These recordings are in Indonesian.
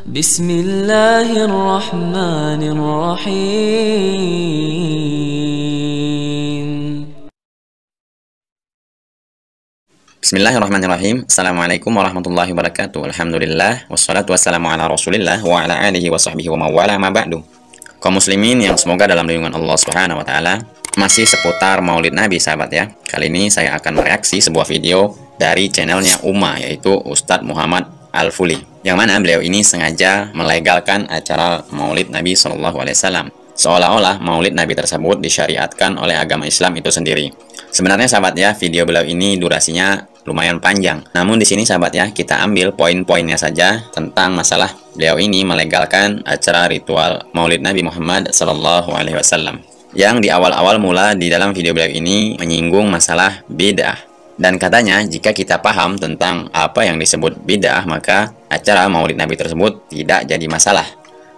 Bismillahirrahmanirrahim. Bismillahirrahmanirrahim. Assalamualaikum warahmatullahi wabarakatuh. Alhamdulillah, wassalatu wassalamu ala rasulillah wa ala alihi wa sahbihi wa mawala ma ba'du. Kaum muslimin yang semoga dalam lindungan Allah Subhanahu wa taala, masih seputar Maulid Nabi sahabat ya. Kali ini saya akan mereaksi sebuah video dari channelnya Umma, yaitu Ustadz Muhammad Al-Fuli, yang mana beliau ini sengaja melegalkan acara Maulid Nabi SAW, seolah-olah Maulid Nabi tersebut disyariatkan oleh agama Islam itu sendiri. Sebenarnya sahabat ya, video beliau ini durasinya lumayan panjang. Namun di sini sahabat ya, kita ambil poin-poinnya saja tentang masalah beliau ini melegalkan acara ritual Maulid Nabi Muhammad SAW. Yang di awal-awal mula di dalam video beliau ini menyinggung masalah bid'ah. Dan katanya jika kita paham tentang apa yang disebut bid'ah, maka acara Maulid Nabi tersebut tidak jadi masalah.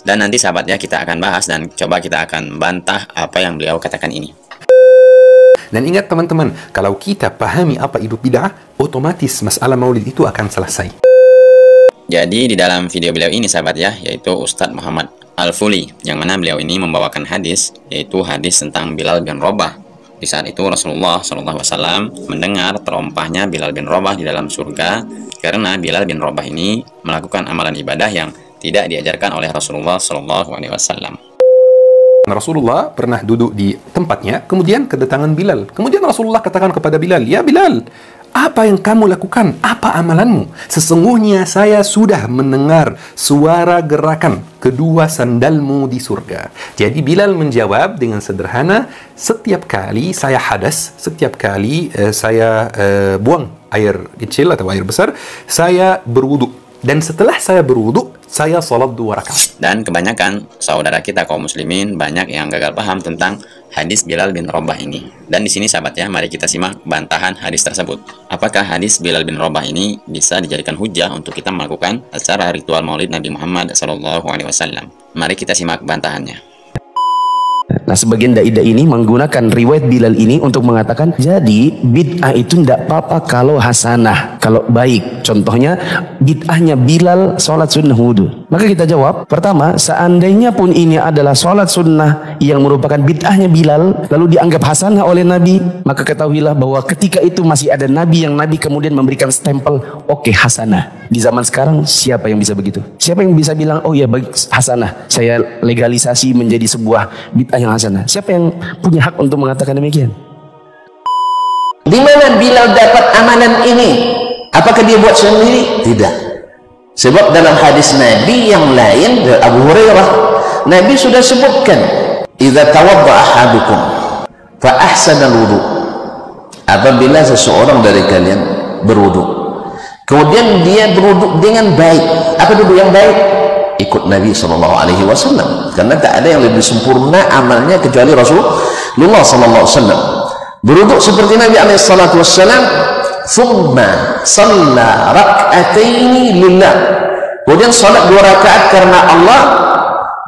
Dan nanti sahabat ya, kita akan bahas dan coba kita akan bantah apa yang beliau katakan ini. Dan ingat teman-teman, kalau kita pahami apa itu bid'ah, otomatis masalah maulid itu akan selesai. Jadi di dalam video beliau ini sahabat ya, yaitu Ustadz Muhammad Al-Fuli, yang mana beliau ini membawakan hadis, yaitu hadis tentang Bilal bin Rabah. Di saat itu Rasulullah SAW mendengar terompahnya Bilal bin Rabah di dalam surga, karena Bilal bin Rabah ini melakukan amalan ibadah yang tidak diajarkan oleh Rasulullah SAW. Rasulullah pernah duduk di tempatnya, kemudian kedatangan Bilal. Kemudian Rasulullah katakan kepada Bilal, "Ya Bilal, apa yang kamu lakukan? Apa amalanmu? Sesungguhnya saya sudah mendengar suara gerakan kedua sandalmu di surga." Jadi Bilal menjawab dengan sederhana, "Setiap kali saya hadas, setiap kali saya buang air kecil atau air besar, saya berwudu. Dan setelah saya berwudu, saya salat 2 rakaat." Dan kebanyakan saudara kita kaum muslimin banyak yang gagal paham tentang hadis Bilal bin Rabah ini. Dan di sini sahabat ya, mari kita simak bantahan hadis tersebut. Apakah hadis Bilal bin Rabah ini bisa dijadikan hujah untuk kita melakukan acara ritual Maulid Nabi Muhammad SAW? Mari kita simak bantahannya. Nah, sebagian dai-dai ini menggunakan riwayat Bilal ini untuk mengatakan, jadi bid'ah itu tidak apa-apa kalau hasanah, kalau baik. Contohnya, bid'ahnya Bilal sholat sunnah wudu. Maka kita jawab, pertama, seandainya pun ini adalah sholat sunnah yang merupakan bid'ahnya Bilal, lalu dianggap hasanah oleh Nabi, maka ketahuilah bahwa ketika itu masih ada Nabi yang Nabi kemudian memberikan stempel, oke, hasanah. Di zaman sekarang, siapa yang bisa begitu? Siapa yang bisa bilang, oh ya baik, hasanah, saya legalisasi menjadi sebuah bid'ah yang hasanah? Siapa yang punya hak untuk mengatakan demikian? Di mana Bilal dapat amalan ini? Apakah dia buat sendiri? Tidak. Sebab dalam hadis Nabi yang lain dari Abu Hurairah, Nabi sudah sebutkan, "Idza tawadda ahadukum fa ahsana al-wudu." Apabila seseorang dari kalian berwudu, kemudian dia berwudu dengan baik. Apa wudu yang baik? Ikut Nabi SAW, karena tak ada yang lebih sempurna amalnya kecuali Rasulullah SAW. Berwudu seperti Nabi SAW, thumma shalla rak'ataini lillah, kemudian salat 2 rakaat karena Allah,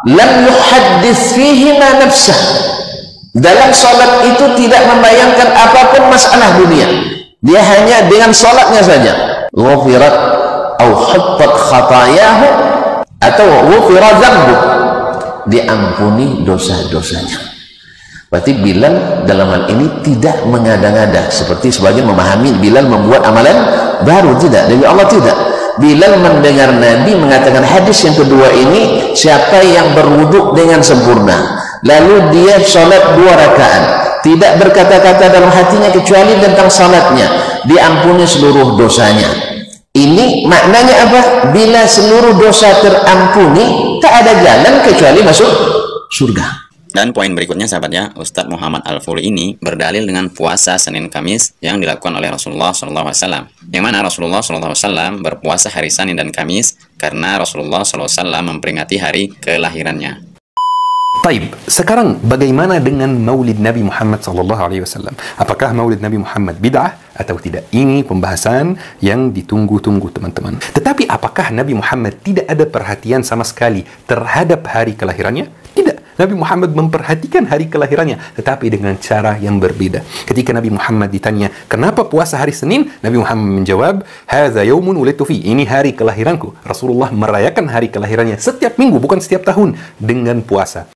lam yuhaddits fihima nafsah, dalam salat itu tidak membayangkan apapun masalah dunia, dia hanya dengan salatnya saja, ghufirat au hattat khatayahu, atau ghufira dzambu, diampuni dosa-dosanya. Berarti Bilal dalam hal ini tidak mengada-ngada seperti sebagian memahami Bilal membuat amalan baru. Tidak, dari Allah tidak. Bilal mendengar Nabi mengatakan hadis yang kedua ini, siapa yang berwudu dengan sempurna lalu dia sholat 2 rakaat, tidak berkata-kata dalam hatinya kecuali tentang salatnya, diampuni seluruh dosanya. Ini maknanya apa? Bila seluruh dosa terampuni, tak ada jalan kecuali masuk surga. Dan poin berikutnya sahabat ya, Ustadz Muhammad Al-Fuli ini berdalil dengan puasa Senin Kamis yang dilakukan oleh Rasulullah SAW. Yang mana Rasulullah SAW berpuasa hari Senin dan Kamis karena Rasulullah SAW memperingati hari kelahirannya. Taib, sekarang bagaimana dengan Maulid Nabi Muhammad SAW? Apakah Maulid Nabi Muhammad bid'ah atau tidak? Ini pembahasan yang ditunggu-tunggu teman-teman. Tetapi apakah Nabi Muhammad tidak ada perhatian sama sekali terhadap hari kelahirannya? Tidak. Nabi Muhammad memperhatikan hari kelahirannya, tetapi dengan cara yang berbeda. Ketika Nabi Muhammad ditanya, kenapa puasa hari Senin? Nabi Muhammad menjawab, hadza yaumun wulidtu fi. Ini hari kelahiranku. Rasulullah merayakan hari kelahirannya setiap minggu, bukan setiap tahun, dengan puasa.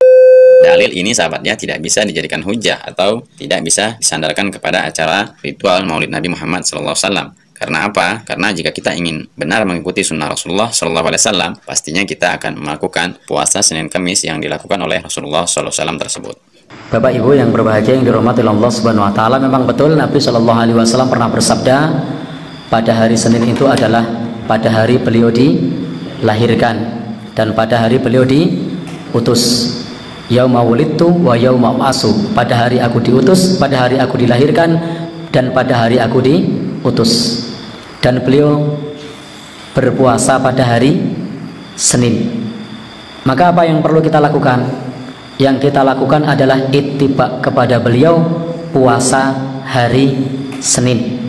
Dalil ini sahabatnya tidak bisa dijadikan hujah atau tidak bisa disandarkan kepada acara ritual Maulid Nabi Muhammad SAW. Karena apa? Karena jika kita ingin benar mengikuti sunnah Rasulullah SAW, pastinya kita akan melakukan puasa Senin Kamis yang dilakukan oleh Rasulullah SAW tersebut. Bapak Ibu yang berbahagia yang dirahmati Allah Subhanahu Wa Taala, memang betul Nabi Shallallahu Alaihi Wasallam pernah bersabda, pada hari Senin itu adalah pada hari beliau dilahirkan dan pada hari beliau diutus. Yauma wulidtu wa yauma ub'atsu. Pada hari aku diutus, pada hari aku dilahirkan, dan pada hari aku diutus. Dan beliau berpuasa pada hari Senin. Maka apa yang perlu kita lakukan? Yang kita lakukan adalah ittiba kepada beliau, puasa hari Senin.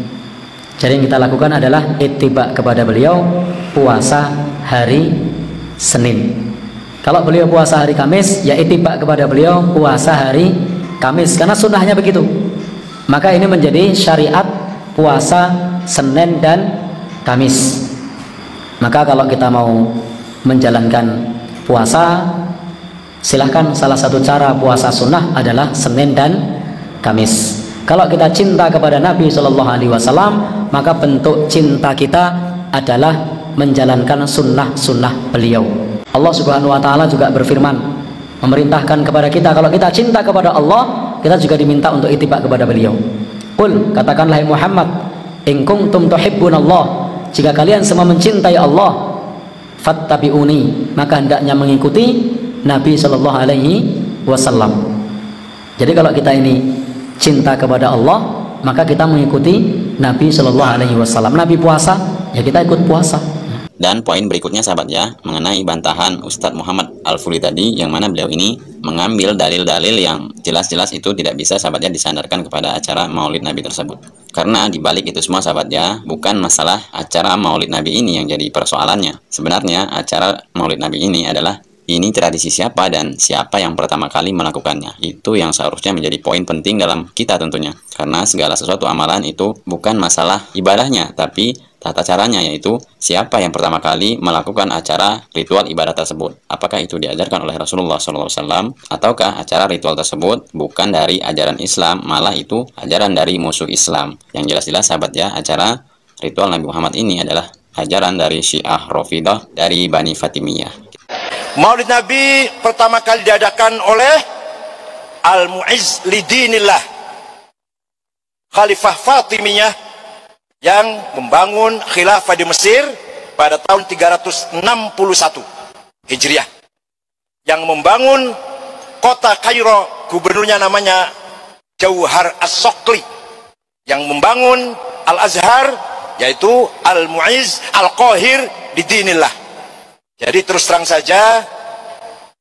Jadi yang kita lakukan adalah ittiba kepada beliau, puasa hari Senin. Kalau beliau puasa hari Kamis, ya ittiba kepada beliau, puasa hari Kamis, karena sunnahnya begitu. Maka ini menjadi syariat puasa Senin dan Kamis. Maka kalau kita mau menjalankan puasa, silahkan. Salah satu cara puasa sunnah adalah Senin dan Kamis. Kalau kita cinta kepada Nabi Shallallahu Alaihi Wasallam, maka bentuk cinta kita adalah menjalankan sunnah-sunnah beliau. Allah Subhanahu Wa Taala juga berfirman, memerintahkan kepada kita, kalau kita cinta kepada Allah, kita juga diminta untuk ittiba kepada beliau. Qul, katakanlah Muhammad, in kuntum tuhibbunallah, jika kalian semua mencintai Allah, fattabi'uni, maka hendaknya mengikuti Nabi Shallallahu Alaihi Wasallam. Jadi kalau kita ini cinta kepada Allah, maka kita mengikuti Nabi Shallallahu Alaihi Wasallam. Nabi puasa, ya kita ikut puasa. Dan poin berikutnya sahabat ya, mengenai bantahan Ustadz Muhammad Al-Furi tadi, yang mana beliau ini mengambil dalil-dalil yang jelas-jelas itu tidak bisa sahabatnya disandarkan kepada acara Maulid Nabi tersebut. Karena dibalik itu semua sahabat ya, bukan masalah acara Maulid Nabi ini yang jadi persoalannya. Sebenarnya acara Maulid Nabi ini adalah, ini tradisi siapa dan siapa yang pertama kali melakukannya. Itu yang seharusnya menjadi poin penting dalam kita tentunya. Karena segala sesuatu amalan itu bukan masalah ibadahnya, tapi tata caranya, yaitu siapa yang pertama kali melakukan acara ritual ibadah tersebut. Apakah itu diajarkan oleh Rasulullah SAW, ataukah acara ritual tersebut bukan dari ajaran Islam, malah itu ajaran dari musuh Islam. Yang jelas-jelas sahabat ya, acara ritual Nabi Muhammad ini adalah ajaran dari Syiah Rafidah dari Bani Fatimiyah. Maulid Nabi pertama kali diadakan oleh Al-Mu'izz Lidinillah, Khalifah Fatimiyah, yang membangun khilafah di Mesir pada tahun 361 Hijriah, yang membangun kota Kairo, gubernurnya namanya Jauhar As-Sokli, yang membangun Al-Azhar yaitu Al-Mu'izz Al-Qahir Lidinillah. Jadi terus terang saja,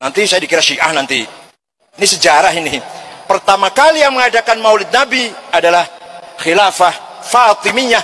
nanti saya dikira Syiah nanti. Ini sejarah ini. Pertama kali yang mengadakan Maulid Nabi adalah khilafah Fatimiyah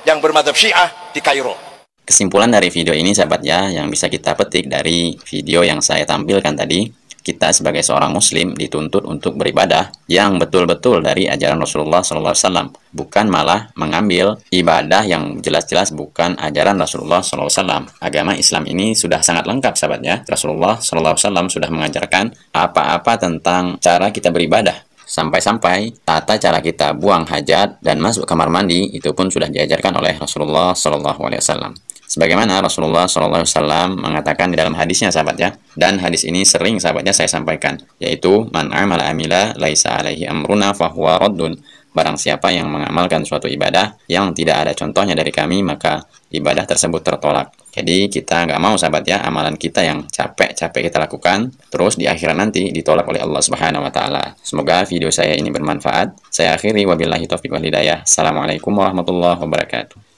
yang bermadzhab Syiah di Kairo. Kesimpulan dari video ini sahabat ya, yang bisa kita petik dari video yang saya tampilkan tadi, kita sebagai seorang muslim dituntut untuk beribadah yang betul-betul dari ajaran Rasulullah SAW, bukan malah mengambil ibadah yang jelas-jelas bukan ajaran Rasulullah SAW. Agama Islam ini sudah sangat lengkap sahabat ya. Rasulullah SAW sudah mengajarkan apa-apa tentang cara kita beribadah. Sampai-sampai tata cara kita buang hajat dan masuk kamar mandi itu pun sudah diajarkan oleh Rasulullah SAW. Sebagaimana Rasulullah SAW mengatakan di dalam hadisnya sahabat ya, dan hadis ini sering sahabatnya saya sampaikan, yaitu man amala amila laisa alaihi amruna fahuwa raddun. Barang siapa yang mengamalkan suatu ibadah yang tidak ada contohnya dari kami, maka ibadah tersebut tertolak. Jadi kita nggak mau sahabat ya, amalan kita yang capek-capek kita lakukan, terus di akhirat nanti ditolak oleh Allah Subhanahu Wa Taala. Semoga video saya ini bermanfaat. Saya akhiri, wabillahi taufiq wal hidayah. Assalamualaikum warahmatullahi wabarakatuh.